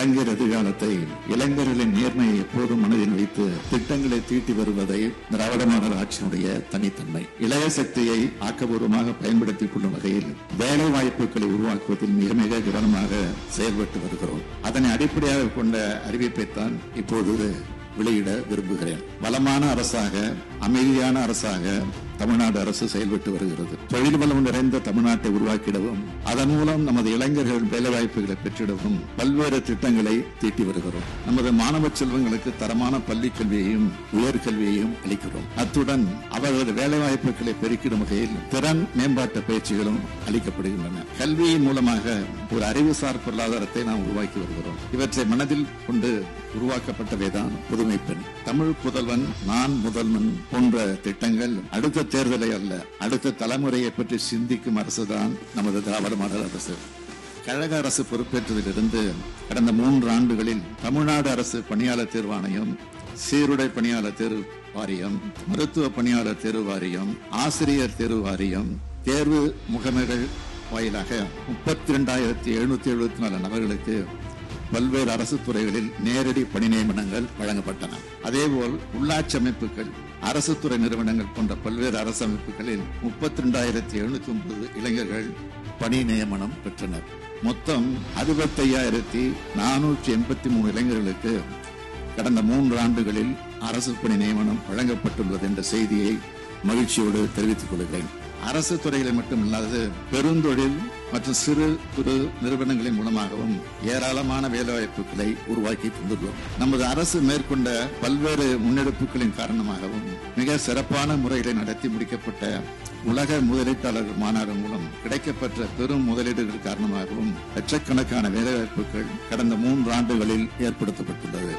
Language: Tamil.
இளைஞர் எதிர்காலத்தை, இளைஞர்களின் நேர்மையை எப்போதும் மனதில் வைத்து திட்டங்களை தீட்டி வருவதை திராவிட மாடல் ஆட்சியினுடைய தனித்தன்மை. இளைய சக்தியை ஆக்கப்பூர்வமாக பயன்படுத்திக் கொள்ளும் வகையில் வேலை வாய்ப்புகளை உருவாக்குவதில் மிக மிக கவனமாக செயல்பட்டு வருகிறோம். அதனை அடிப்படையாக கொண்ட அறிவிப்பைத்தான் இப்போது வெளியிட விரும்புகிறேன். வளமான அரசாக, அமைதியான அரசாக தமிழ்நாடு அரசு செயல்பட்டு வருகிறது. தொழில் வளம் நிறைந்த தமிழ்நாட்டை உருவாக்கிடவும், அதன் மூலம் நமது இளைஞர்கள் வேலை வாய்ப்புகளை பெற்றிடவும் பல்வேறு திட்டங்களை தீட்டி வருகிறோம். நமது மாணவ செல்வங்களுக்கு தரமான பள்ளி கல்வியையும் உயர்கல்வியையும் அளிக்கிறோம். அத்துடன் அவர்களது வேலை வாய்ப்புகளை பெருக்கிடும் வகையில் திறன் மேம்பாட்டு பயிற்சிகளும் அளிக்கப்படுகின்றன. கல்வியின் மூலமாக ஒரு அறிவுசார் பொருளாதாரத்தை நாம் உருவாக்கி வருகிறோம். இவற்றை மனதில் கொண்டு உருவாக்கப்பட்டவைதான் புதுமை பெண், தமிழ் புதல்வன், நான் முதல்வன் போன்ற திட்டங்கள் அடுத்த தேர்தலை அல்ல, அடுத்த தலைமுறையை பற்றி சிந்திக்கும் அரசுதான் நமது திராவிட மாடல் அரசு. கழக அரசு பொறுப்பேற்றதிலிருந்து கடந்த 3 ஆண்டுகளில் தமிழ்நாடு அரசு பணியாளர் தேர்வாணையம், சீருடை பணியாளர் தேர்வு வாரியம், மருத்துவ பணியாளர் தேர்வு வாரியம், ஆசிரியர் தேர்வு வாரியம், தேர்வு முகமைகள் வாயிலாக 32,774 நபர்களுக்கு பல்வேறு அரசு துறைகளில் நேரடி பணி நியமனங்கள் வழங்கப்பட்டன. அதேபோல் உள்ளாட்சி அமைப்புகள், அரசு துறை நிறுவனங்கள் போன்ற பல்வேறு அரசு அமைப்புகளில் 32,709 இளைஞர்கள் பணி நியமனம் பெற்றனர். மொத்தம் 65,483 இளைஞர்களுக்கு கடந்த 3 ஆண்டுகளில் அரசு பணி நியமனம் வழங்கப்பட்டுள்ளது என்ற செய்தியை மகிழ்ச்சியோடு தெரிவித்துக் கொள்கிறேன். அரசு துறைகளில் மட்டுமில்லாது பெருந்தொழில் மற்றும் சிறு குறு நிறுவனங்களின் மூலமாகவும் ஏராளமான வேலைவாய்ப்புகளை உருவாக்கி தந்துள்ளோம். நமது அரசு மேற்கொண்ட பல்வேறு முன்னெடுப்புகளின் காரணமாகவும் மிக சிறப்பான முறைகளை நடத்தி முடிக்கப்பட்ட உலக முதலீட்டாளர் மாநாடு மூலம் கிடைக்கப்பெற்ற பெரும் முதலீடுகள் காரணமாகவும் லட்சக்கணக்கான வேலைவாய்ப்புகள் கடந்த 3 ஆண்டுகளில் ஏற்படுத்தப்பட்டுள்ளது.